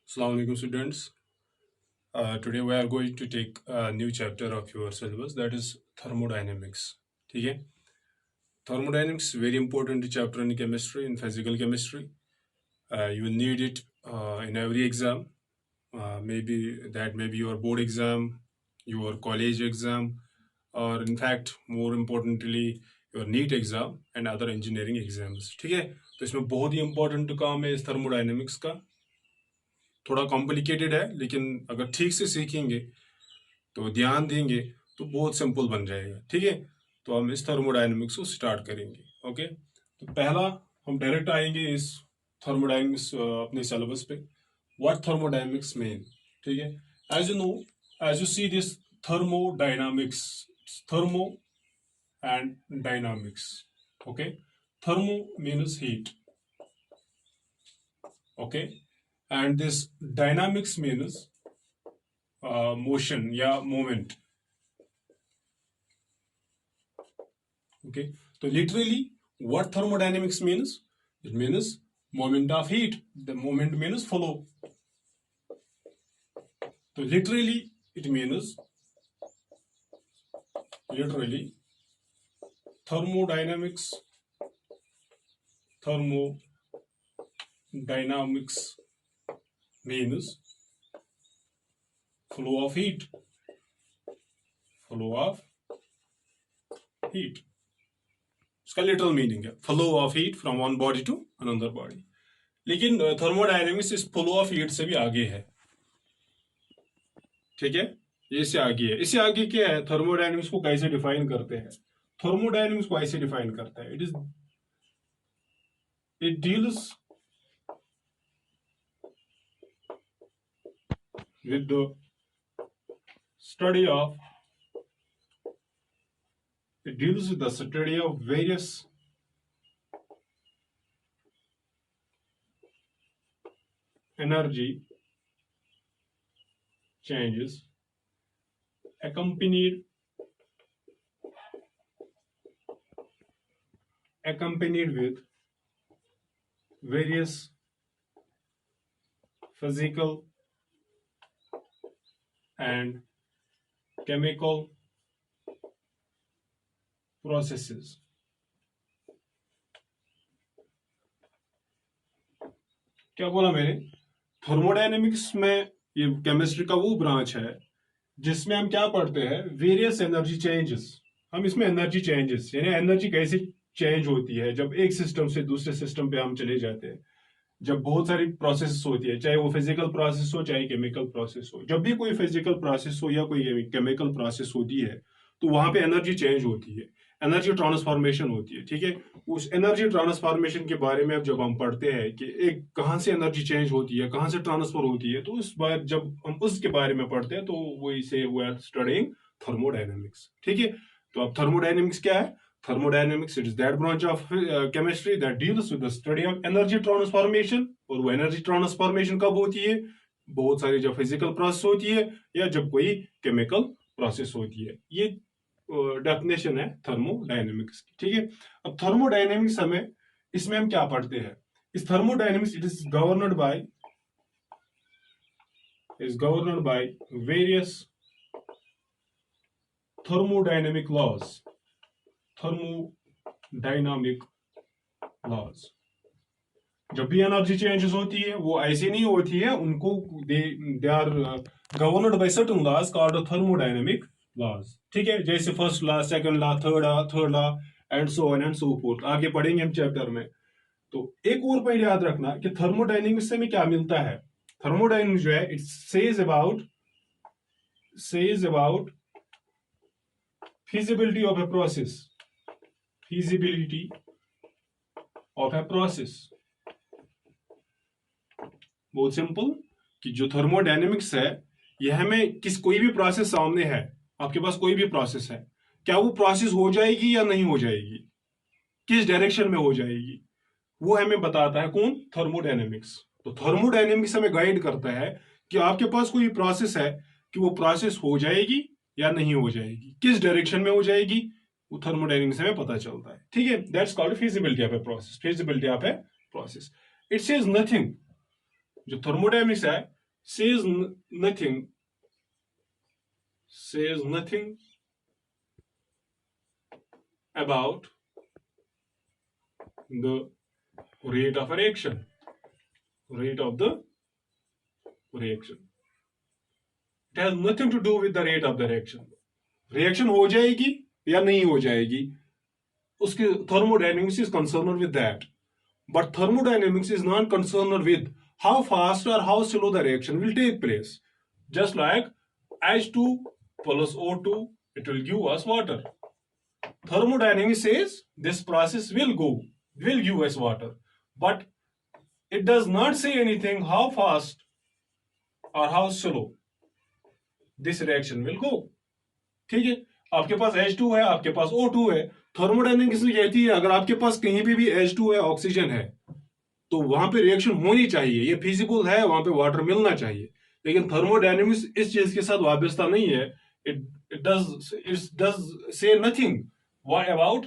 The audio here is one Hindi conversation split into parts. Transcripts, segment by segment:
Assalamu alaikum students. Today we are going to take a new chapter of your syllabus, that is thermodynamics. ठीक है? Thermodynamics very important chapter in chemistry, in physical chemistry. You will need it in every exam. Maybe your board exam, your college exam, or in fact more importantly your NEET exam and other engineering exams. ठीक है? तो इसमें बहुत ही important काम है इस thermodynamics का. थोड़ा कॉम्प्लिकेटेड है, लेकिन अगर ठीक से सीखेंगे तो ध्यान देंगे तो बहुत सिंपल बन जाएगा. ठीक है, तो हम इस थर्मोडायनेमिक्स को स्टार्ट करेंगे. ओके, तो पहला हम डायरेक्ट आएंगे इस थर्मोडायनेमिक्स अपने सिलेबस पे. What thermodynamics mean. ठीक है, as you know, as you see this thermodynamics, thermo and dynamics. Okay, thermo means heat. Okay, and this dynamics means motion या movement. Okay, so literally what thermodynamics means? It means moment of heat. The moment means flow. So literally it means thermodynamics means flow of heat. इसका लिटरल मीनिंग है flow of heat from one body to another body. लेकिन थर्मोडायनेमिक्स इस फ्लो ऑफ हीट से भी आगे है. ठीक है, ये इससे आगे है. इससे आगे क्या है? थर्मोडायनेमिक्स को कैसे डिफाइन करते हैं? थर्मोडायनेमिक्स को ऐसे डिफाइन करता है, it deals with the study of various energy changes accompanied with various physical and chemical processes. क्या बोला मैंने? थर्मोडायनेमिक्स में ये केमिस्ट्री का वो ब्रांच है जिसमें हम क्या पढ़ते हैं? Various energy changes. हम इसमें एनर्जी चेंजेस यानी एनर्जी कैसे चेंज होती है जब एक सिस्टम से दूसरे सिस्टम पे हम चले जाते हैं, जब बहुत सारी प्रोसेस होती है, चाहे वो फिजिकल प्रोसेस हो चाहे केमिकल प्रोसेस हो. जब भी कोई फिजिकल प्रोसेस हो या कोई केमिकल प्रोसेस होती है तो वहां पे एनर्जी चेंज होती है, एनर्जी ट्रांसफॉर्मेशन होती है. ठीक है, उस एनर्जी ट्रांसफॉर्मेशन के बारे में अब जब हम पढ़ते हैं कि एक कहाँ से एनर्जी चेंज होती है, कहाँ से ट्रांसफर होती है, तो उस बार जब हम उसके बारे में पढ़ते हैं तो वही से वी आर स्टडीइंग थर्मोडायनेमिक्स. ठीक है, तो अब थर्मोडायनेमिक्स क्या है? Thermodynamics, it is that branch of chemistry that deals with the study of energy transformation. और वो energy transformation कब होती है? बहुत सारी जब physical process होती है या जब कोई chemical process होती है. ये definition है thermodynamics की. ठीक है, अब thermodynamics इसमें हम क्या पढ़ते हैं? इस thermodynamics it is governed by various thermodynamic laws. Thermodynamic laws. जब भी एनर्जी चेंजेस होती है वो ऐसे नहीं होती है, उनको they are governed by certain laws called thermodynamic laws. ठीक है, जैसे first law, second law, third law and so on and so fourth. आगे पढ़ेंगे हम चैप्टर में. तो एक और पॉइंट याद रखना कि थर्मोडायनामिक्स से हमें क्या मिलता है. थर्मोडायनामिक्स जो है it says about feasibility of a process. बहुत सिंपल कि जो थर्मोडायनेमिक्स है यह हमें कोई भी प्रोसेस सामने है, आपके पास कोई भी प्रोसेस है, क्या वो प्रोसेस हो जाएगी या नहीं हो जाएगी, किस डायरेक्शन में हो जाएगी, वो हमें बताता है कौन? थर्मोडायनेमिक्स. तो थर्मोडायनेमिक्स हमें गाइड करता है कि आपके पास कोई प्रोसेस है कि वो प्रोसेस हो जाएगी या नहीं हो जाएगी, किस डायरेक्शन में हो जाएगी, वो थर्मोडायनेमिक्स में पता चलता है. ठीक है, that's called feasibility of a process. It says nothing. जो थर्मोडायनेमिक्स है says nothing, says nothing about the rate of a reaction, rate of the reaction. It has nothing to do with the rate of the reaction. Reaction हो जाएगी या नहीं हो जाएगी, उसके thermodynamics is concerned with that. But thermodynamics is not concerned with how fast or how slow the reaction will take place. Just like H2 plus O2, it will give us water. Thermodynamics says this process will give us water. But it does not say anything how fast or how slow this reaction will go. ठीक है, आपके पास H2 है, आपके पास O2 है. थर्मोडायनेमिक्स में कहती है अगर आपके पास कहीं पे भी H2 है, ऑक्सीजन है, तो वहां पे रिएक्शन होनी चाहिए, ये फिजिबल है, वहां पे वाटर मिलना चाहिए. लेकिन थर्मोडायनेमिक्स इस चीज के साथ वाबस्ता नहीं है. इट डज से nothing what about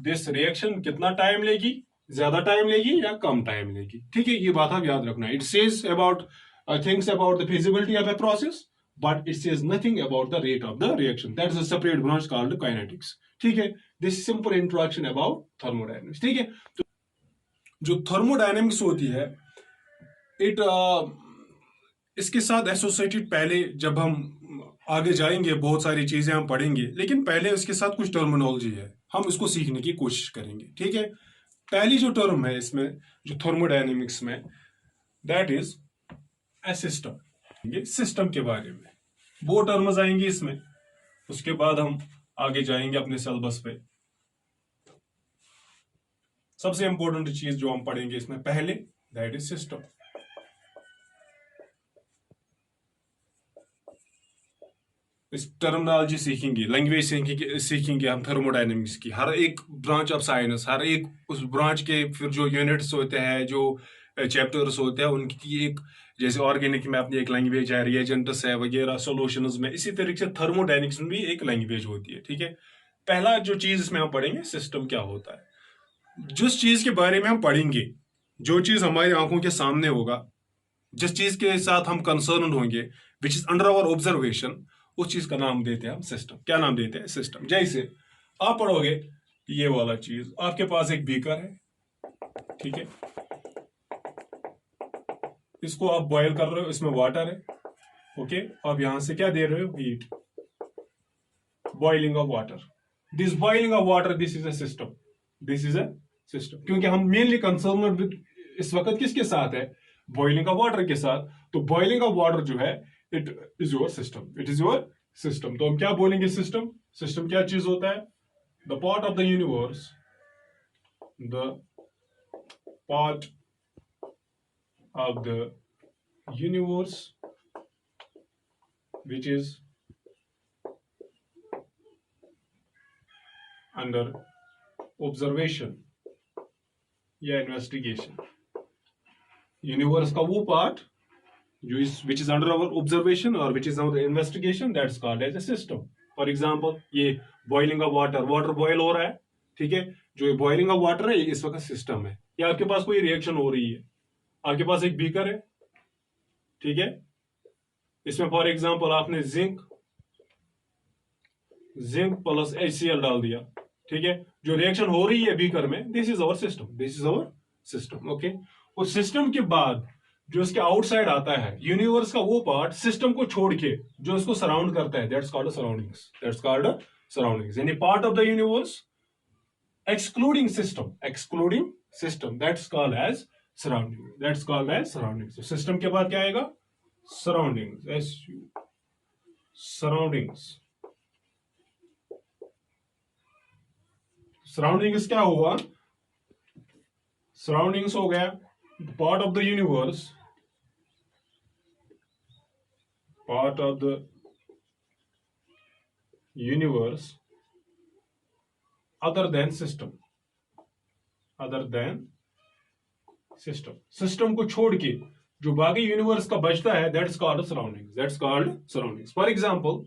this reaction कितना टाइम लेगी, ज्यादा टाइम लेगी या कम टाइम लेगी. ठीक है, ये बात आप याद रखना. It says about things about the feasibility of a process, but it says nothing about the rate of the reaction. That is a separate branch called kinetics. ठीक है, this is simple introduction about thermodynamics. ठीक है, तो जो thermodynamics होती है, it इसके साथ एसोसिएटेड, पहले जब हम आगे जाएंगे बहुत सारी चीजें हम पढ़ेंगे, लेकिन पहले इसके साथ कुछ टर्मिनोलॉजी है, हम इसको सीखने की कोशिश करेंगे. ठीक है, पहली जो टर्म है इसमें जो थर्मोडायनेमिक्स में, that is a system. System के बारे में वो टर्म्स आएंगे इसमें. उसके बाद हम आगे जाएंगे अपने सिलेबस पे. सबसे इंपॉर्टेंट चीज जो हम पढ़ेंगे इसमें पहले, दैट इज सिस्टम. इस टर्मिनोलॉजी सीखेंगे, लैंग्वेज सीखेंगे हम थर्मोडायनेमिक्स की. हर एक ब्रांच ऑफ साइंस, हर एक उस ब्रांच के फिर जो यूनिट्स होते हैं, जो चैप्टर्स होते हैं, उनकी एक, जैसे ऑर्गेनिक में अपनी एक लैंग्वेज है, रिएजेंट्स है वगैरह, सॉल्यूशंस में, इसी तरीके से थर्मोडायनेमिक्स में भी एक लैंग्वेज होती है. ठीक है, पहला जो चीज इसमें हम पढ़ेंगे, सिस्टम क्या होता है. जिस चीज के बारे में हम पढ़ेंगे, जो चीज हमारी आंखों के सामने होगा, जिस चीज के साथ हम कंसर्न होंगे, which is under our observation, उस चीज का नाम देते हैं हम सिस्टम. क्या नाम देते हैं? सिस्टम. जैसे आप पढ़ोगे ये वाला चीज, आपके पास एक बीकर है, ठीक है, इसको आप बॉयल कर रहे हो, इसमें वाटर है, ओके, अब यहां से क्या दे रहे हो? Heat. Boiling of water. This boiling of water, this is a system. This is a system. क्योंकि हम मेनली कंसर्न विद इस वक्त किसके साथ है? बॉइलिंग ऑफ वाटर के साथ. तो बॉइलिंग ऑफ वाटर जो है, it is your system. It is your system. तो हम क्या बोलेंगे? सिस्टम. सिस्टम क्या चीज होता है? The part of the universe, the part of the universe which is under observation या investigation. यूनिवर्स का वो पार्ट जो इस which is under our observation or which is under investigation, that's called as a system. For example, ये boiling of water, water boil हो रहा है, ठीक है, जो बॉइलिंग ऑफ वाटर है, इस वक्त सिस्टम है. या आपके पास कोई रिएक्शन हो रही है, आपके पास एक बीकर है, ठीक है, इसमें फॉर एग्जांपल आपने जिंक प्लस HCl डाल दिया, ठीक है, जो रिएक्शन हो रही है बीकर में, this is our system. This is our system. Okay, उस सिस्टम के बाद जो इसके आउटसाइड आता है, यूनिवर्स का वो पार्ट सिस्टम को छोड़ के जो इसको सराउंड करता है, that's called surroundings. That's called surroundings. यानी part of the universe excluding system, that's called as surrounding. That's called as surroundings. So system के बाद क्या आएगा? Surroundings. Surroundings. Surroundings क्या हुआ? Surroundings हो गया part of the universe, part of the universe other than system. System को छोड़ के जो बाकी यूनिवर्स का बचता है, that's called surroundings. That's called surroundings. For example,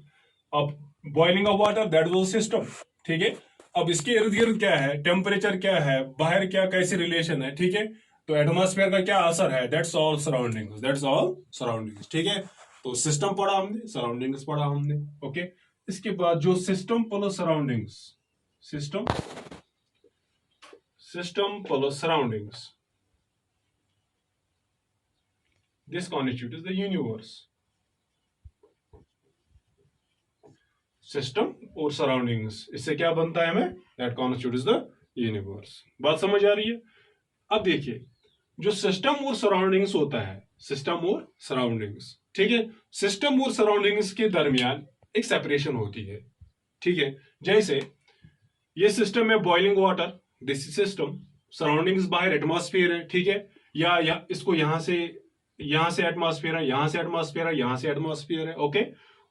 अब boiling of water, that was system, ठीक है. अब इसके इर्द गिर्द क्या है? टेम्परेचर क्या है, बाहर क्या कैसे रिलेशन है, ठीक है. तो एटमॉस्फेयर का क्या असर है, that's all surroundings, that's all surroundings, ठीक है। तो सिस्टम पढ़ा हमने, सराउंडिंग्स पढ़ा हमने, ओके। इसके बाद जो system plus surroundings, system plus surroundings, this constitutes the universe। System और सराउंडिंग्स, इससे क्या बनता है हमें, दैट constitutes the universe। बात समझ आ रही है। अब देखिए, जो सिस्टम और सराउंडिंग्स होता है, सिस्टम और सराउंडिंग्स, ठीक है, सिस्टम और सराउंडिंग्स के दरमियान एक सेपरेशन होती है, ठीक है। जैसे ये सिस्टम है boiling water, this system, surroundings बाहर एटमॉस्फेयर है, ठीक है, या इसको यहां से एटमॉस्फेयर है, यहां से एटमॉस्फेयर है, यहां से एटमॉस्फेयर है, ओके,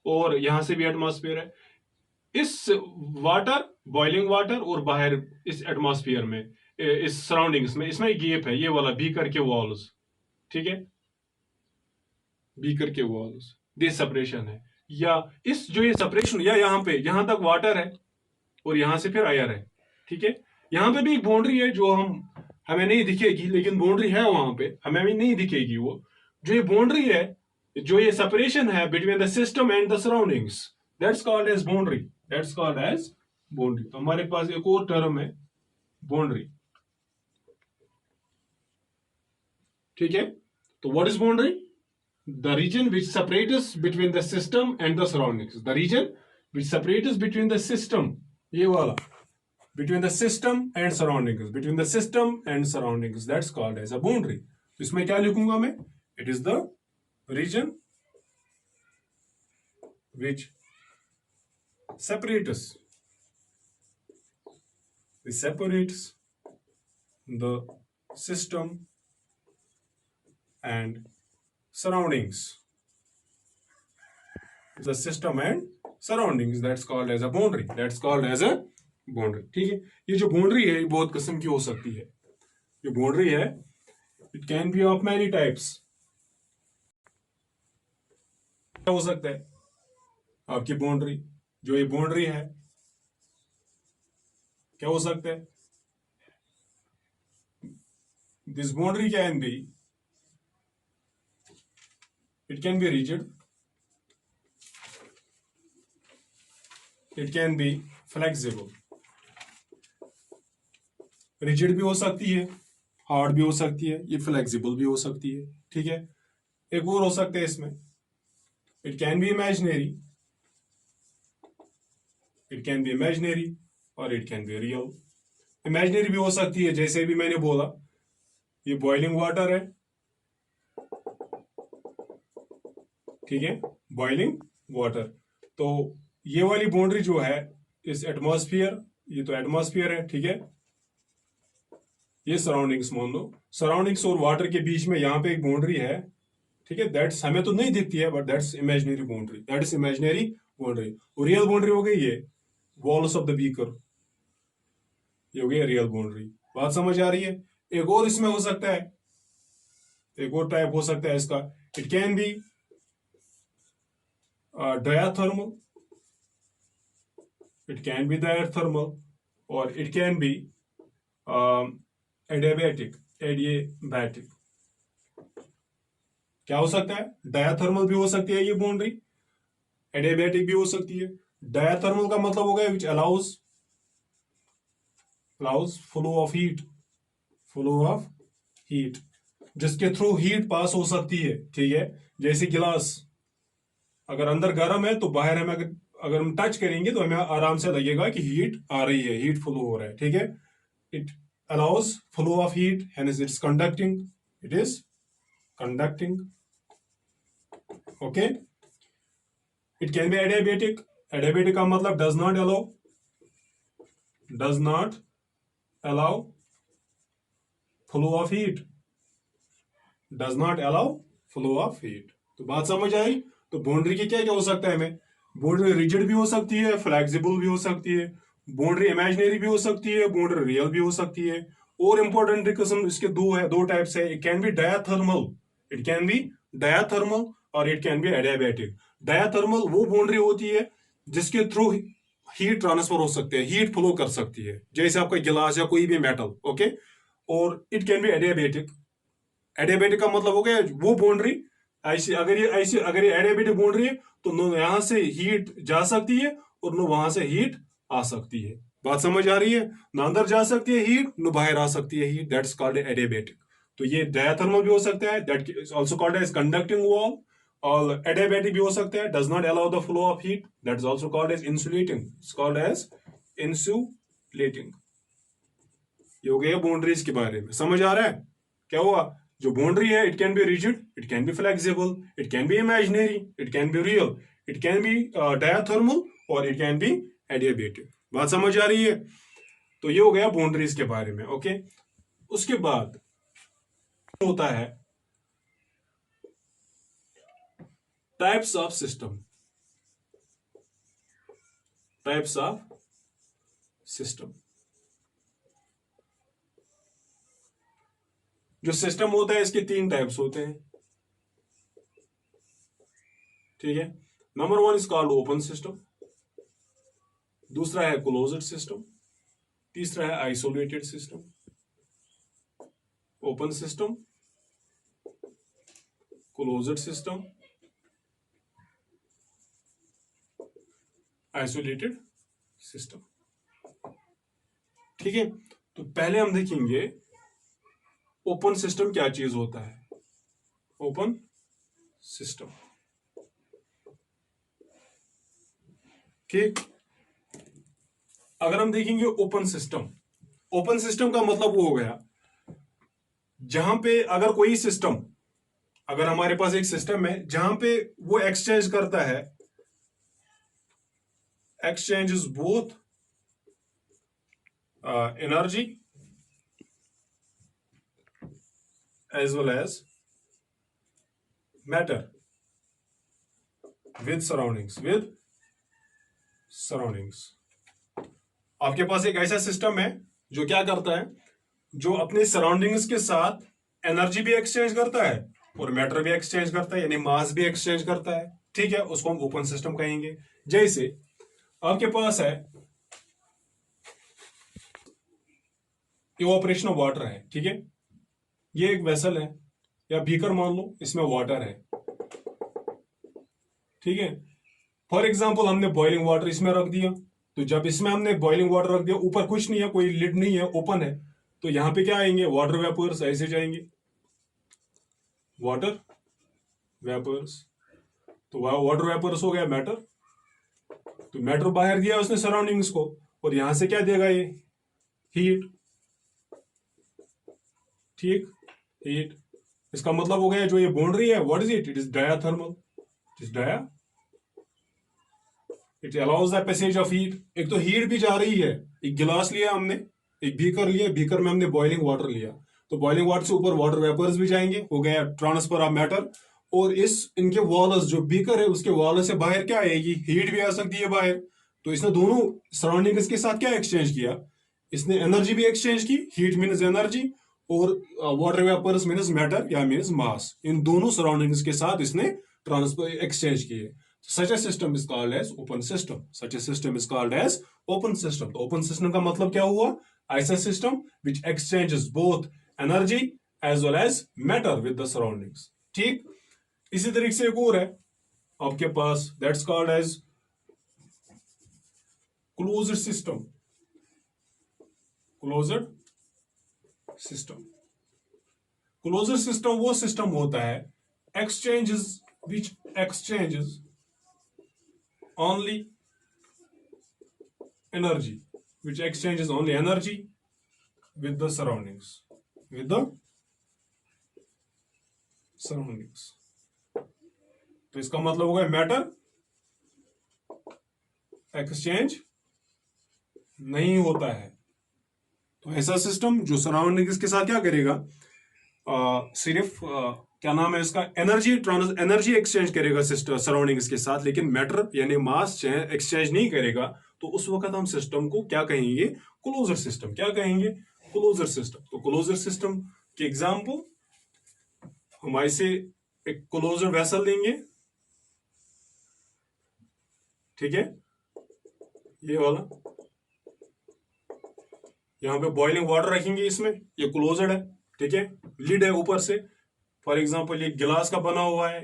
और यहां से भी एटमॉस्फेयर है। इस वाटर, बॉइलिंग वाटर और बाहर इस एटमॉस्फेयर में, इस सराउंडिंग्स में, इसमें गैप है, ये वाला बीकर के वॉल्स, ठीक है, बीकर के वॉल्स, दिस सेपरेशन है। या इस जो ये सेपरेशन, या यहां पे, यहां तक वाटर है और यहां से फिर एयर है, ठीक है। यहां पे भी एक बाउंड्री है जो हमें नहीं दिखेगी, लेकिन बाउंड्री है वहां पे, हमें भी नहीं दिखेगी वो। जो ये बाउंड्री है, जो ये सेपरेशन है between the system and the surroundings, that's called as boundary, that's called as boundary. तो हमारे पास एक और टर्म है बाउंड्री, ठीक है। तो what is boundary, the region which separates us between the system and the surroundings, the region which separates us between the system, ये वाला, between the system and surroundings, between the system and surroundings, that's called as a boundary। तो इसमें क्या लिखूंगा मैं, it is the region which separates us, which separates the system and surroundings, the system and surroundings, that's called as a boundary, that's called as a boundary, ठीक है। ये जो बाउंड्री है, ये बहुत किस्म की हो सकती है। जो बाउंड्री है, it can B of many types. क्या हो सकता है आपकी बाउंड्री, जो ये बाउंड्री है, क्या हो सकता है, this boundary can be, it can be rigid, it can be flexible। Rigid भी हो सकती है, हार्ड भी हो सकती है, ये फ्लेक्सिबल भी हो सकती है, ठीक है। एक और हो सकता है इसमें, it can be imaginary, it can be imaginary और it can be real. Imaginary भी हो सकती है, जैसे भी मैंने बोला, ये बॉइलिंग वाटर है, ठीक है, बॉइलिंग वाटर। तो ये वाली बाउंड्री जो है, इस एटमॉस्फेयर, ये तो एटमॉस्फेयर है, ठीक है, ये सराउंडिंग्स मान लो, सराउंडिंग्स और वाटर के बीच में यहां पे एक बाउंड्री है, ठीक है, दैट्स, हमें तो नहीं दिखती है, but that's imaginary boundary, that is imaginary boundary. और रियल बाउंड्री हो गई ये वॉल्स ऑफ द बीकर, ये हो गई रियल बाउंड्री। बात समझ आ रही है। एक और इसमें हो सकता है, एक और टाइप हो सकता है इसका, it can B diathermal, it can be diathermal, or it can be adiabatic, adiabatic। क्या हो सकता है, डायाथर्मल भी हो सकती है ये बाउंड्री, एडियाबैटिक भी हो सकती है। डायाथर्मल का मतलब हो गया which allows flow of heat, flow of heat, जिसके थ्रू हीट पास हो सकती है, ठीक है। जैसे गिलास, अगर अंदर गर्म है तो बाहर हमें अगर हम टच करेंगे तो हमें आराम से लगेगा कि हीट आ रही है, हीट फ्लो हो रहा है, ठीक है। It allows flow of heat, hence it's conducting, it is conducting, okay. It can be adiabatic, adiabatic का मतलब does not allow flow of heat, does not allow flow of heat. तो बात समझ आई। तो बाउंड्री के क्या क्या हो सकता है हमें, बाउंड्री रिजिड भी हो सकती है, फ्लेक्सिबल भी हो सकती है, बाउंड्री इमेजिनरी भी हो सकती है, बाउंड्री रियल भी हो सकती है। और इंपॉर्टेंट किस्म इसके दो टाइप्स है, it can be diathermal, it can be diathermal और it can be adiabatic. Diathermal वो बाउंड्री होती है जिसके थ्रू हीट ट्रांसफर हो सकती है, हीट फ्लो कर सकती है, जैसे आपका गिलास या कोई भी मेटल, ओके। और it can be adiabatic, adiabatic का मतलब हो गया वो बाउंड्री, ऐसी अगर ये एडियाबेटिक बाउंड्री है तो न यहां से हीट जा सकती है और न वहां से हीट आ सकती है। बात समझ आ रही है? न अंदर जा सकती है हीट, न बाहर आ सकती है हीट, दैट्स कॉल्ड एडियाबेटिक। तो ये डायथर्मल भी हो सकता है, that is also called as conducting wall. और एडियाबेटिक भी हो सकता है, does not allow the flow of heat, that is also called as insulating, it's called as insulating. ये हो गया बाउंड्रीज के बारे में। समझ आ रहा है क्या हुआ? जो बाउंड्री है, it can be rigid, it can be flexible, it can be imaginary, it can be real, it can be diathermal और इट कैन बी एडियाबेटिक। बात समझ आ रही है? तो ये हो गया बाउंड्रीज के बारे में। ओके, उसके बाद होता है types of system. Types of system, जो सिस्टम होता है इसके तीन टाइप्स होते हैं, ठीक है। Number one is called open system, दूसरा है क्लोज्ड सिस्टम, तीसरा है isolated system. Open system, closed system, isolated system, ठीक है। तो पहले हम देखेंगे ओपन सिस्टम क्या चीज होता है। ओपन सिस्टम, ठीक। अगर हम देखेंगे ओपन सिस्टम, ओपन सिस्टम का मतलब वो हो गया जहां पे अगर कोई सिस्टम, अगर हमारे पास एक सिस्टम है जहां पे वो एक्सचेंज करता है, exchanges both energy as well as matter with surroundings। आपके पास एक ऐसा सिस्टम है जो क्या करता है, जो अपने सराउंडिंग्स के साथ एनर्जी भी एक्सचेंज करता है और मैटर भी एक्सचेंज करता है, यानी मास भी एक्सचेंज करता है, ठीक है। उसको हम ओपन सिस्टम कहेंगे। जैसे आपके पास है इवापोरेशन ऑफ वाटर है, ठीक है। ये एक वेसल है या बीकर मान लो, इसमें वाटर है, ठीक है। फॉर एग्जाम्पल हमने बॉइलिंग वाटर इसमें रख दिया, तो जब इसमें हमने बॉइलिंग वाटर रख दिया, ऊपर कुछ नहीं है, कोई लिड नहीं है, ओपन है, तो यहां पे क्या आएंगे, वाटर वेपर्स ऐसे जाएंगे, वाटर वेपर्स। तो वाटर वेपर्स हो गया मैटर, तो मैटर बाहर दिया उसने सराउंडिंग्स को, और यहां से क्या देगा ये, हीट, ठीक, हीट। इसका मतलब हो गया जो ये बाउंड्री है, what is it, it is diathermal, it is dia, it allows the passage of heat. एक तो हीट भी जा रही है, एक गिलास लिया हमने, एक बीकर लिया, बीकर में हमने बॉइलिंग वाटर लिया, तो बॉइलिंग वाटर से ऊपर वाटर वेपर्स भी जाएंगे, हो गया ट्रांसफर ऑफ मैटर। और इस इनके वॉल्स, जो बीकर है उसके वॉल से बाहर क्या आएगी, हीट भी आ सकती है बाहर। तो इसने दोनों सराउंडिंग्स के साथ क्या एक्सचेंज किया, इसने एनर्जी भी एक्सचेंज की, हीट मीन्स एनर्जी, और वाटर वेपर्स मीन्स मैटर या मीन्स मास, इन दोनों सराउंडिंग्स के साथ इसने ट्रांसफर एक्सचेंज किए। Such a system is called as open system. Such a system is called as open system. तो open system का मतलब क्या हुआ, ऐसा system which exchanges both energy as well as matter with the surroundings, ठीक। इसी तरीके से एक और है आपके पास, that's called as closed system। closed system, closed system वो system होता है exchanges which exchanges only energy, which exchanges only energy with the surroundings, with the surroundings। तो इसका मतलब होगा मैटर एक्सचेंज नहीं होता है। तो ऐसा सिस्टम जो सराउंडिंग्स के साथ क्या करेगा, सिर्फ क्या नाम है इसका, एनर्जी एक्सचेंज करेगा सिस्टम सराउंडिंग्स के साथ, लेकिन मैटर यानी मास एक्सचेंज नहीं करेगा। तो उस वक्त हम सिस्टम को क्या कहेंगे, क्लोजर सिस्टम। क्या कहेंगे, क्लोजर सिस्टम। तो क्लोजर सिस्टम के एग्जाम्पल हम ऐसे एक क्लोजर वेसल लेंगे, ठीक है, ये वाला, यहां पे बॉइलिंग वाटर रखेंगे इसमें, ये क्लोज्ड है, ठीक है, लिड है ऊपर से, फॉर एग्जांपल ये गिलास का बना हुआ है,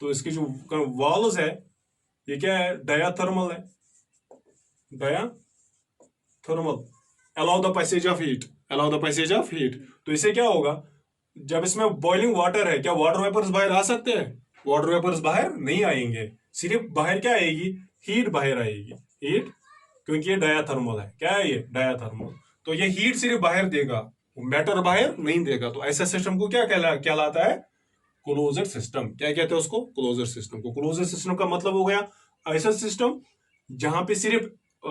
तो इसकी जो वॉल्स है ये क्या है, डायाथर्मल है, diathermal, allow the passage of heat, allow the passage of heat. तो इससे क्या होगा, जब इसमें बॉइलिंग वाटर है, क्या वाटर वेपर्स बाहर आ सकते हैं? वाटर वेपर्स बाहर नहीं आएंगे, सिर्फ बाहर क्या आएगी, हीट बाहर आएगी, हीट, क्योंकि ये डायाथर्मल है। क्या है ये, डायाथर्मल। तो ये हीट सिर्फ बाहर देगा, मैटर बाहर नहीं देगा। तो ऐसा सिस्टम को क्या कहलाता है, क्लोज्ड सिस्टम। क्या कहते हैं उसको, क्लोज्ड सिस्टम को। क्लोज्ड सिस्टम का मतलब हो गया ऐसा सिस्टम जहां पे सिर्फ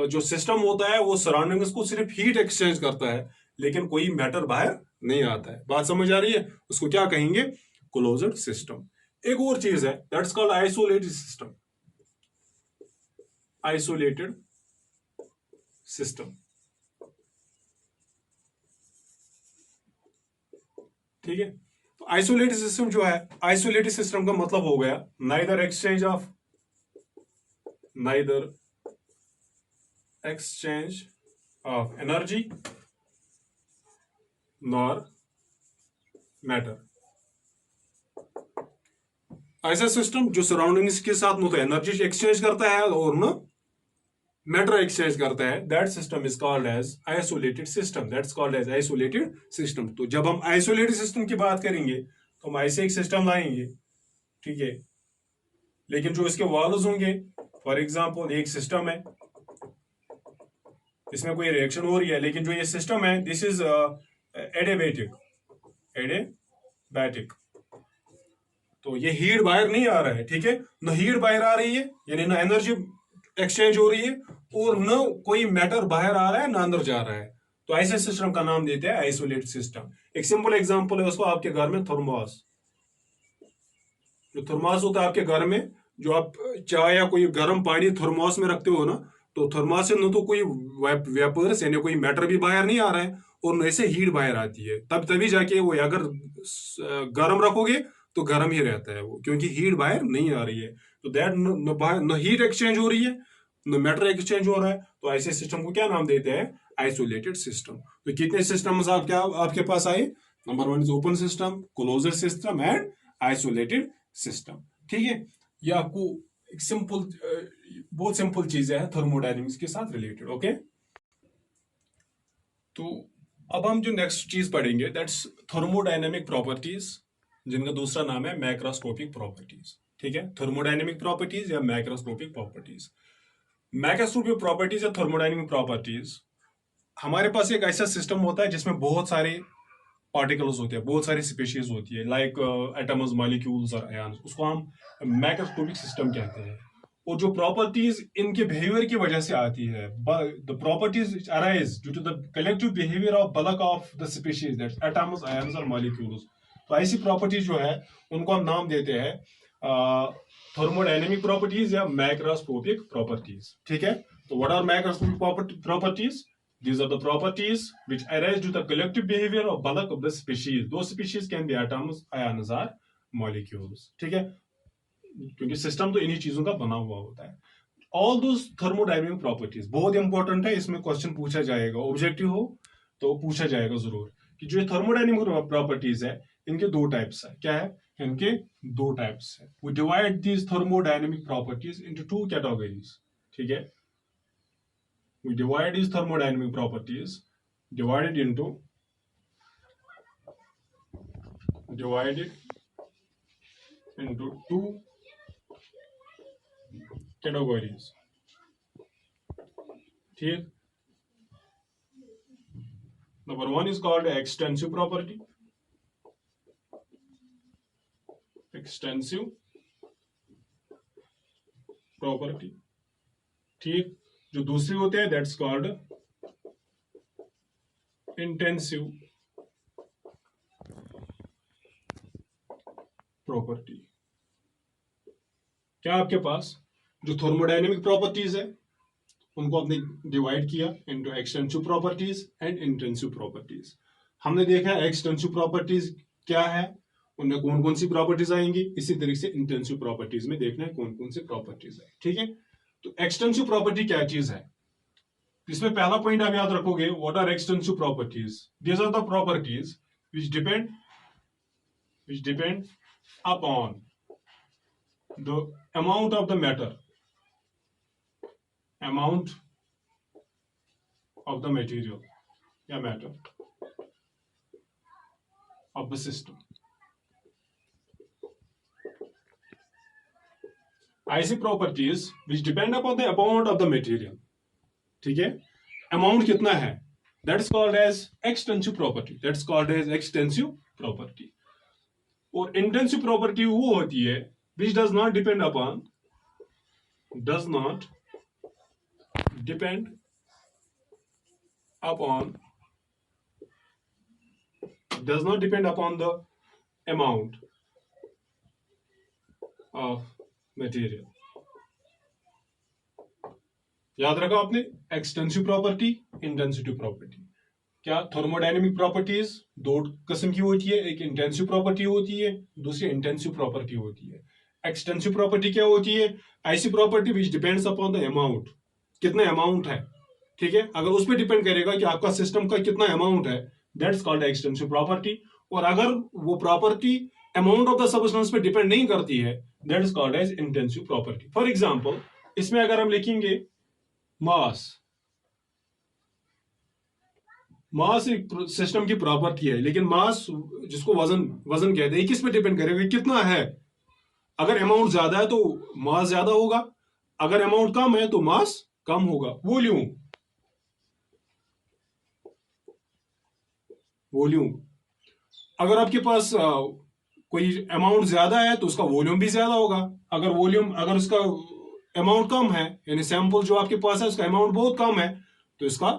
जो सिस्टम होता है वो सराउंडिंग्स को सिर्फ हीट एक्सचेंज करता है, लेकिन कोई मैटर बाहर नहीं आता है। बात समझ आ रही है? उसको क्या कहेंगे, क्लोज्ड सिस्टम। एक और चीज है, that's called isolated system, isolated system. ठीक है, तो आइसोलेटेड सिस्टम जो है, आइसोलेटेड सिस्टम का मतलब हो गया neither exchange of energy nor matter. ऐसा सिस्टम जो सराउंडिंग्स के साथ न तो एनर्जी एक्सचेंज करता है और न मैटर एक्सचेंज करता है, that system is called as isolated system, that's called as isolated system. तो जब हम आइसोलेटेड सिस्टम की बात करेंगे तो हम ऐसे एक सिस्टम लाएंगे, ठीक है, लेकिन जो इसके वॉल्स होंगे, फॉर एग्जांपल एक सिस्टम है, इसमें कोई रिएक्शन हो रही है, लेकिन जो ये सिस्टम है दिस इज एडियाबैटिक, एडियाबैटिक। तो ये हीट बाहर नहीं आ रहा है, ठीक है, न हीट बाहर आ रही है, यानी ना एनर्जी एक्सचेंज हो रही है, और न कोई मैटर बाहर आ रहा है ना अंदर जा रहा है। तो ऐसे सिस्टम का नाम देते हैं आइसोलेटेड सिस्टम। एक सिंपल एग्जांपल है उसको, आपके घर में थर्मोस, जो थर्मोस होता है आपके घर में, जो आप चाय या कोई गर्म पानी थर्मोस में रखते हो ना, तो थर्मोस से न तो कोई वेपर्स यानी कोई मैटर भी बाहर नहीं आ रहा है, और न से हीट बाहर आती है, तभी जाके वो, अगर गर्म रखोगे तो गर्म ही रहता है वो, क्योंकि हीट बाहर नहीं आ रही है। तो दैट न हीट एक्सचेंज हो रही है न मैटर एक्सचेंज हो रहा है। तो ऐसे सिस्टम को क्या नाम देते हैं, आइसोलेटेड सिस्टम। तो कितने सिस्टम्स आपके पास आए, number 1 is open system, closed system and isolated system. ठीक है, ये आपको एक सिंपल, बहुत सिंपल चीजें हैं थर्मोडायनेमिक्स के साथ रिलेटेड। ओके, तो अब हम जो नेक्स्ट चीज पढ़ेंगे दैट्स थर्मोडायनेमिक प्रॉपर्टीज, जिनका दूसरा नाम है मैक्रोस्कोपिक प्रॉपर्टीज। ठीक है, थर्मोडायनेमिक प्रॉपर्टीज या मैक्रोस्कोपिक प्रॉपर्टीज। मैक्रोस्कोपिक प्रॉपर्टीज या थर्मोडायनेमिक प्रॉपर्टीज, हमारे पास एक ऐसा सिस्टम होता है जिसमें बहुत सारे पार्टिकल्स होते हैं, बहुत सारी स्पीशीज होती है, लाइक एटम्स, मॉलिक्यूल्स और आयन्स, उसको हम मैक्रोस्कोपिक सिस्टम कहते हैं। और जो प्रॉपर्टीज इनके बिहेवियर की वजह से आती है, the properties arise due to the collective behaviour of bulk of the species, that's atoms, ions और मॉलिक्यूल्स। तो ऐसी प्रॉपर्टीज जो है उनको हम नाम देते हैं थर्मोडायनेमिक प्रॉपर्टीज या मैक्रोस्कोपिक प्रॉपर्टीज। ठीक है, तो what are macroscopic properties? These are the properties which arise due to the collective behavior of bulk of the species. Those species can be atoms, ions or molecules. ठीक है, क्योंकि सिस्टम तो इन्हीं चीजों का बना हुआ होता है। ऑल दोस थर्मोडायनेमिक प्रॉपर्टीज बहुत इंपॉर्टेंट है, इसमें क्वेश्चन पूछा जाएगा, ऑब्जेक्टिव हो तो पूछा जाएगा जरूर, कि जो थर्मोडायनेमिक प्रॉपर्टीज है इनके दो टाइप्स है। क्या है, इनके दो टाइप्स है। We divide these thermodynamic properties into two categories. ठीक है, we divide these thermodynamic properties divided into two categories. ठीक, number 1 is called extensive property, extensive property। ठीक, जो दूसरी होते हैं दैट्स कॉल्ड इंटेंसिव प्रॉपर्टी। क्या आपके पास जो थर्मोडायनेमिक प्रॉपर्टीज है उनको आपने डिवाइड किया into extensive properties and intensive properties. हमने देखा एक्सटेंसिव प्रॉपर्टीज क्या है, उनमें कौन कौन सी प्रॉपर्टीज आएंगी, इसी तरीके से इंटेंसिव प्रॉपर्टीज में देखना है कौन कौन सी प्रॉपर्टीज है। ठीक है, तो एक्सटेंसिव प्रॉपर्टी क्या चीज है, इसमें पहला पॉइंट आप याद रखोगे, what are extensive properties? These are the properties which depend upon the amount of the matter, amount of the material या matter of the system. ऐसी properties which depend upon the amount of the material. ठीक है, amount कितना है, that's called as extensive property. That's called as extensive property. और intensive property वो होती है which does not depend upon the amount of material. याद रखा आपने, एक्सटेंसिव प्रॉपर्टी, इंटेंसिव प्रॉपर्टी. क्या थर्मोडायनेमिक प्रॉपर्टीज दो किस्म की होती है, एक इंटेंसिव प्रॉपर्टी होती है, दूसरी इंटेंसिव प्रॉपर्टी होती है. एक्सटेंसिव प्रॉपर्टी क्या होती है, ऐसी property which depends upon the amount, कितना अमाउंट है. ठीक है, अगर उस पर डिपेंड करेगा कि आपका सिस्टम का कितना अमाउंट है, दैट्स कॉल्ड एक्सटेंसिव प्रॉपर्टी. और अगर वो property amount of the substance पे डिपेंड नहीं करती है, that is called as intensive property. For example, इसमें अगर हम लिखेंगे मास एक सिस्टम की प्रॉपर्टी है, लेकिन मास जिसको वजन कहते हैं, किस पे डिपेंड करेगा, कितना है. अगर अमाउंट ज्यादा है तो मास ज्यादा होगा, अगर अमाउंट कम है तो मास कम होगा. वॉल्यूम अगर आपके पास कोई अमाउंट ज्यादा है तो उसका वॉल्यूम भी ज्यादा होगा. अगर उसका अमाउंट कम है, यानी सैंपल जो आपके पास है उसका अमाउंट बहुत कम है, तो इसका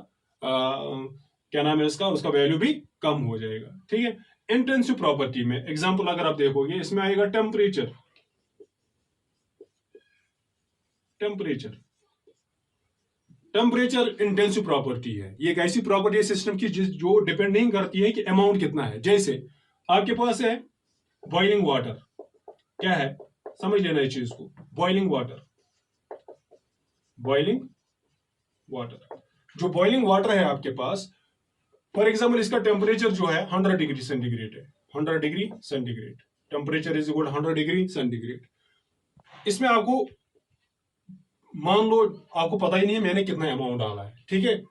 क्या नाम है, उसका वैल्यू भी कम हो जाएगा. ठीक है, इंटेंसिव प्रॉपर्टी में एग्जांपल अगर आप देखोगे, इसमें आएगा टेम्परेचर. टेम्परेचर इंटेंसिव प्रॉपर्टी है. ये एक ऐसी प्रॉपर्टी है सिस्टम की जो डिपेंड नहीं करती है कि अमाउंट कितना है. जैसे आपके पास है बॉइलिंग वाटर, क्या है, समझ लेना इस चीज को. बॉइलिंग वाटर, जो बॉइलिंग वाटर है आपके पास, फॉर एग्जाम्पल इसका टेम्परेचर जो है 100 डिग्री सेंटीग्रेड है. 100 degree centigrade temperature is equal 100 degree centigrade. इसमें आपको मान लो आपको पता ही नहीं है मैंने कितना अमाउंट डाला है. ठीक है,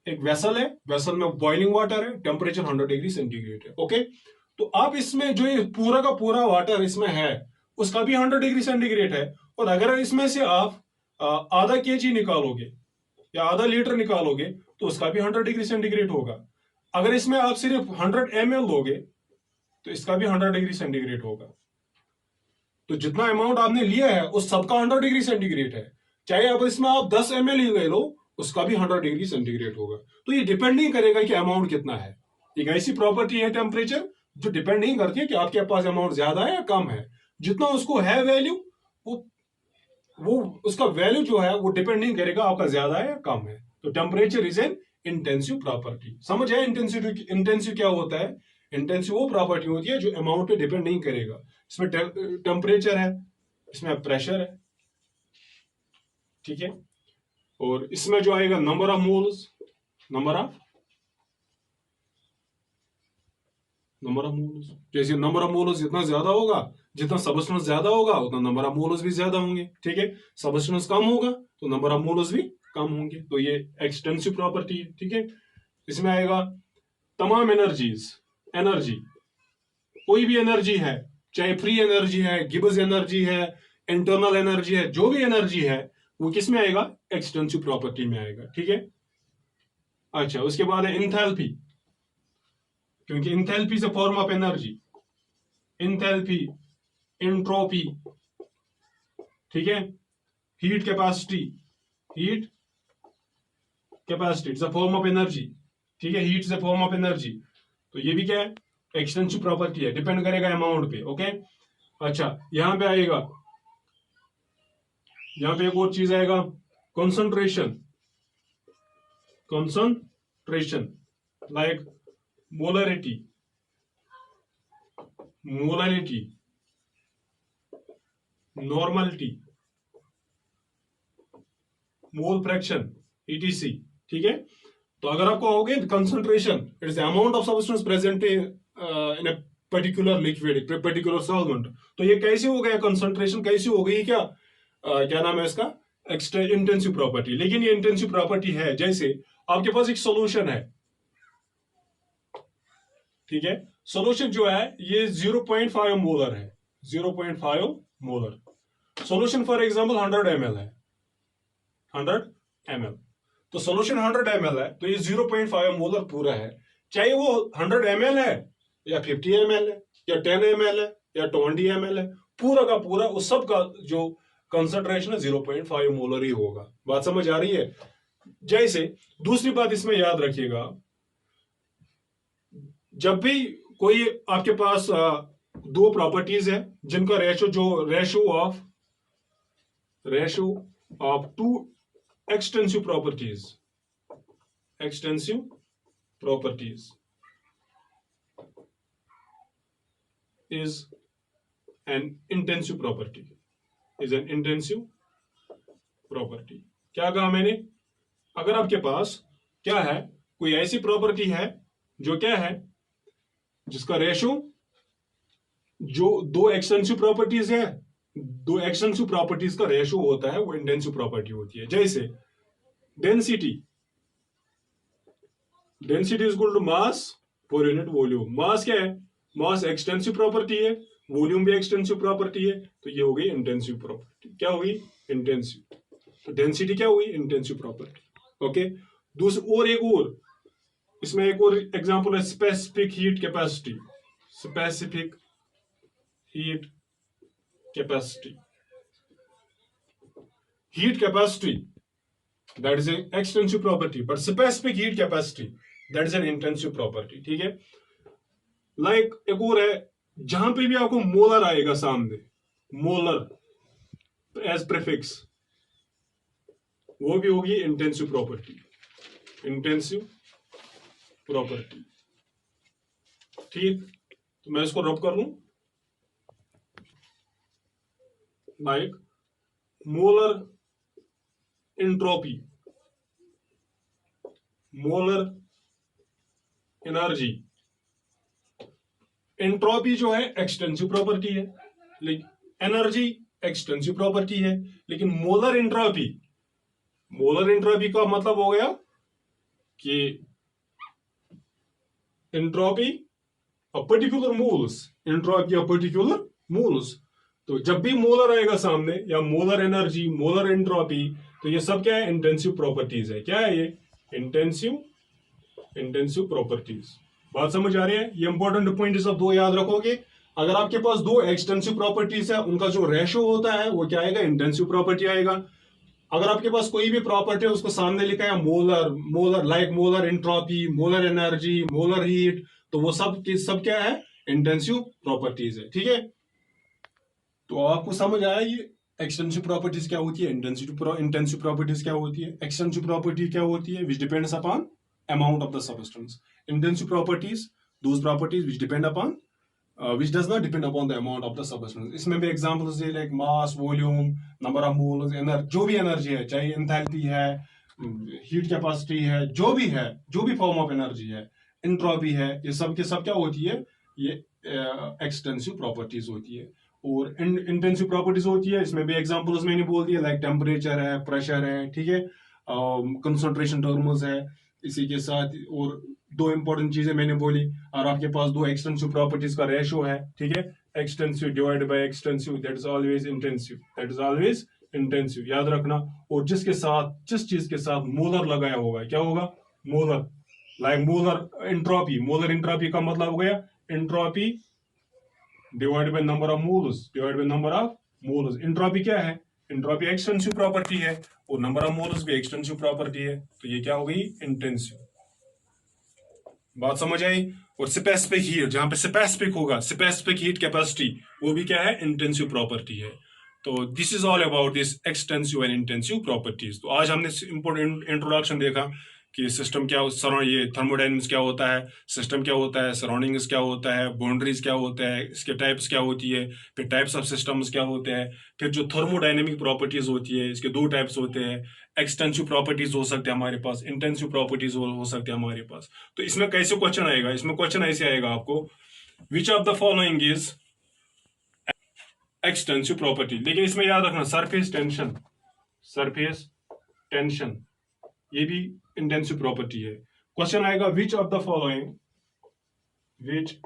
एक वेसल है, वेसल में बॉइलिंग वाटर है, टेम्परेचर 100 डिग्री सेंटीग्रेड है. ओके, तो आप इसमें जो ये पूरा का पूरा वाटर इसमें है उसका भी 100 डिग्री सेंटीग्रेड है. और अगर इसमें से आप आधा केजी निकालोगे या आधा लीटर निकालोगे तो उसका भी 100 डिग्री सेंटीग्रेड होगा. अगर इसमें आप सिर्फ 100 ml लोगे तो इसका भी 100 डिग्री सेंटीग्रेड होगा. तो जितना अमाउंट आपने लिया है उस सबका 100 डिग्री सेंटीग्रेड है. चाहे अब इसमें आप 10 ml ही ले लो, उसका भी 100 डिग्री सेंटीग्रेड होगा. तो ये डिपेंड नहीं करेगा कि अमाउंट कितना है. एक ऐसी प्रॉपर्टी है टेम्परेचर जो डिपेंड नहीं करती है कि आपके पास अमाउंट ज्यादा है या कम है. जितना उसको है वैल्यू, वो उसका वैल्यू जो है वो डिपेंड नहीं करेगा आपका ज्यादा है या कम है. तो temperature is an intensive property. समझ है इंटेंसिव क्या होता है. इंटेंसिव वो प्रॉपर्टी होती है जो अमाउंट पे डिपेंड नहीं करेगा. इसमें टेम्परेचर है, इसमें प्रेशर है. ठीक है, और इसमें जो आएगा नंबर ऑफ मोल्स, जैसे नंबर ऑफ मोल्स जितना ज्यादा होगा, जितना सबस्टेंस ज्यादा होगा उतना नंबर ऑफ मोल्स भी ज्यादा होंगे. ठीक है, सबस्टेंस कम होगा तो नंबर ऑफ मोल्स भी कम होंगे. तो ये एक्सटेंसिव प्रॉपर्टी है. ठीक है, इसमें आएगा तमाम एनर्जी, कोई भी एनर्जी है, चाहे फ्री एनर्जी है, गिब्स एनर्जी है, इंटरनल एनर्जी है, जो भी एनर्जी है वो किस में आएगा, एक्सटेंसिव प्रॉपर्टी में आएगा. ठीक है, अच्छा, उसके बाद है इंथैल्पी, क्योंकि enthalpy is a form of energy. Enthalpy, entropy, ठीक है, heat capacity is a form of energy. ठीक है, heat is a form of energy. तो ये भी क्या है, एक्सटेंसिव प्रॉपर्टी है, डिपेंड करेगा अमाउंट पे. ओके, अच्छा, यहां पे आएगा, यहां पे एक और चीज आएगा, concentration, like molarity, normality, mole fraction, etc. ठीक है, तो अगर आपको आओगे concentration, it is the amount of substance present in a particular liquid, particular solvent. तो ये कैसे हो गया, कंसंट्रेशन कैसे हो गई, क्या क्या नाम है इसका, एक्स्ट्रा इंटेंसिव प्रॉपर्टी। लेकिन ये इंटेंसिव प्रॉपर्टी है, जैसे आपके पास एक सोल्यूशन है, ठीक है, सोल्यूशन जो है ये 0.5 मोलर है, 0.5 molar. Solution for example 100 ml है, 100 ml। तो सोल्यूशन 100 ml है, तो ये 0.5 मोलर पूरा है। चाहे वो 100 ml है या 50 ml है या 10 ml है या 20 ml है, पूरा का पूरा उस सब का जो कंसंट्रेशन है 0.5 मोलर ही होगा। बात समझ आ रही है। जैसे दूसरी बात इसमें याद रखिएगा, जब भी कोई आपके पास दो प्रॉपर्टीज है जिनका ratio of two extensive properties is an intensive property. क्या कहा मैंने, अगर आपके पास क्या है, कोई ऐसी प्रॉपर्टी है जो क्या है, जिसका रेशो, जो दो एक्सटेंसिव प्रॉपर्टीज है, दो एक्सटेंसिव प्रॉपर्टीज का रेशो होता है, वो इंटेंसिव प्रॉपर्टी होती है। जैसे density is equal to mass per unit volume. Mass क्या है, मास एक्सटेंसिव प्रॉपर्टी है, वॉल्यूम भी एक्सटेंसिव प्रॉपर्टी है, तो ये हो गई इंटेंसिव प्रॉपर्टी। क्या होगी, इंटेंसिव। तो डेंसिटी क्या हुई, इंटेंसिव प्रॉपर्टी। ओके, दूसरी और एक और, इसमें एक और एग्जांपल है specific heat capacity. Specific heat capacity that is an extensive property, but specific heat capacity that is an intensive property। ठीक है, लाइक एक और है, जहां पे भी आपको मोलर आएगा सामने, मोलर एज प्रीफिक्स, वो भी होगी इंटेंसिव प्रॉपर्टी। ठीक, तो मैं इसको रब कर लूं, like molar entropy, molar energy. Entropy जो है एक्सटेंसिव प्रॉपर्टी है, लेकिन एनर्जी एक्सटेंसिव प्रॉपर्टी है, लेकिन मोलर एंट्रोपी का मतलब हो गया कि एंट्रोपी पर्टिकुलर मोल्स। तो जब भी मोलर आएगा सामने, या मोलर एनर्जी, मोलर एंट्रोपी, तो ये सब क्या है, इंटेंसिव प्रॉपर्टीज है। क्या है ये, इंटेंसिव प्रॉपर्टीज। बात समझ आ रही है। ये इंपॉर्टेंट पॉइंट सब दो याद रखोगे। अगर आपके पास दो एक्सटेंसिव प्रॉपर्टीज है, उनका जो रेशो होता है वो क्या आएगा, इंटेंसिव प्रॉपर्टी आएगा। अगर आपके पास कोई भी प्रॉपर्टी है, उसको सामने लिखा है molar, like molar entropy, molar energy, molar heat, तो वो सब क्या है, इंटेंसिव प्रॉपर्टीज है। ठीक है, तो आपको समझ आया ये एक्सटेंसिव प्रॉपर्टीज क्या होती है, इंटेंसिव प्रॉपर्टीज क्या होती है। एक्सटेंसिव प्रॉपर्टी क्या होती है, which depends upon amount of the substance. Intensive properties those properties which depend upon which does not depend upon the amount of the substance। इसमें भी एग्जांपल्स है like mass, volume, number of moles, जो भी एनर्जी है, चाहे एंथैल्पी है, हीट कैपेसिटी है, जो भी फॉर्म ऑफ एनर्जी है, एंट्रोपी है, ये सब के सब क्या होती है, ये एक्सटेंसिव प्रॉपर्टीज होती है। और इंटेंसिव प्रॉपर्टीज होती है, इसमें भी एग्जांपल्स मैंने बोल दिया, लाइक टेम्परेचर है, प्रेशर है, ठीक है, कंसंट्रेशन टर्म्स है। इसी के साथ और दो इंपॉर्टेंट चीजें मैंने बोली, और आपके पास दो एक्सटेंसिव प्रॉपर्टीज का रेशो है, ठीक है, extensive divided by extensive, that is always intensive, याद रखना। और जिस चीज के साथ मोलर लगाया होगा, क्या होगा, मोलर, लाइक मोलर एंट्रोपी का मतलब हो गया entropy divided by number of moles. Entropy क्या है, एंट्रोपी एक्सटेंसिव प्रॉपर्टी है, और नंबर ऑफ मोल्स भी एक्सटेंसिव प्रॉपर्टी है, तो ये क्या हो गई, इंटेंसिव। बात समझ आई। और स्पेसिफिक हीट, जहां पे स्पेसिफिक होगा, स्पेसिफिक हीट कैपेसिटी, वो भी क्या है, इंटेंसिव प्रॉपर्टी है। तो this is all about this extensive and intensive properties. तो आज हमने इंपोर्टेंट इंट्रोडक्शन देखा कि सिस्टम क्या, ये थर्मोडायनेमिक्स क्या होता है, सिस्टम क्या होता है, सराउंडिंग्स क्या होता है, बाउंड्रीज क्या होता है, इसके टाइप्स क्या होती है, फिर टाइप्स ऑफ सिस्टम्स क्या होते हैं, फिर जो थर्मोडायनेमिक प्रॉपर्टीज होती है, इसके दो टाइप्स होते हैं। एक्सटेंसिव प्रॉपर्टीज हो सकते हैं हमारे पास, इंटेंसिव प्रॉपर्टीज हो सकते हैं हमारे पास। तो इसमें कैसे क्वेश्चन आएगा, इसमें क्वेश्चन ऐसे आएगा आपको which of the following is extensive property. लेकिन इसमें याद रखना सरफेस टेंशन ये भी इंटेंसिव प्रॉपर्टी है। क्वेश्चन आएगा which of the following is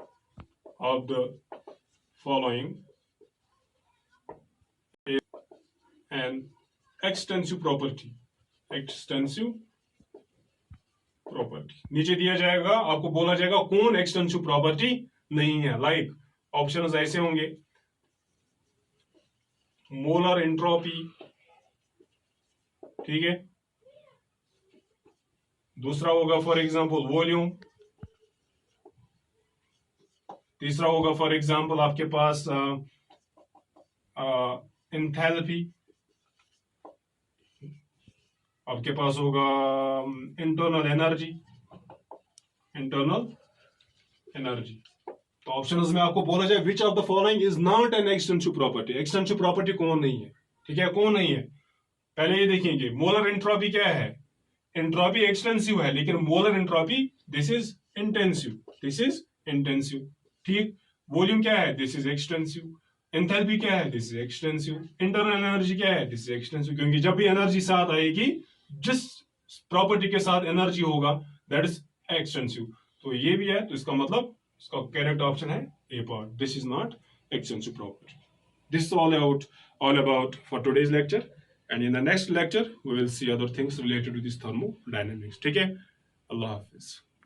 an extensive property. नीचे दिया जाएगा, आपको बोला जाएगा कौन एक्सटेंसिव प्रॉपर्टी नहीं है। लाइक ऑप्शंस ऐसे होंगे, मोलर एंट्रोपी, ठीक है, दूसरा होगा फॉर एग्जांपल वॉल्यूम, तीसरा होगा फॉर एग्जांपल आपके पास एंथैल्पी, आपके पास होगा इंटरनल एनर्जी। तो ऑप्शंस में आपको बोला जाए which of the following is not an extensive property. Extensive property कौन नहीं है, ठीक है, कौन नहीं है। पहले ये देखेंगे मोलर एंट्रोपी क्या है। एंट्रोपी एक्सटेंसिव है, लेकिन molar entropy this is intensive, ठीक। वॉल्यूम क्या है, दिस इज एक्सटेंसिव। एंथैल्पी क्या है, this is extensive. Internal energy क्या है, दिस इज एक्सटेंसिव। क्योंकि जब भी एनर्जी साथ आएगी, जिस प्रॉपर्टी के साथ एनर्जी होगा दैट इज एक्सटेंसिव। तो ये भी है, तो इसका मतलब इसका करेक्ट ऑप्शन है A part, this is not extensive property. This is all about for today's lecture, and in the next lecture we will see other things related to this thermodynamics. ठीक है, अल्लाह हाफिज।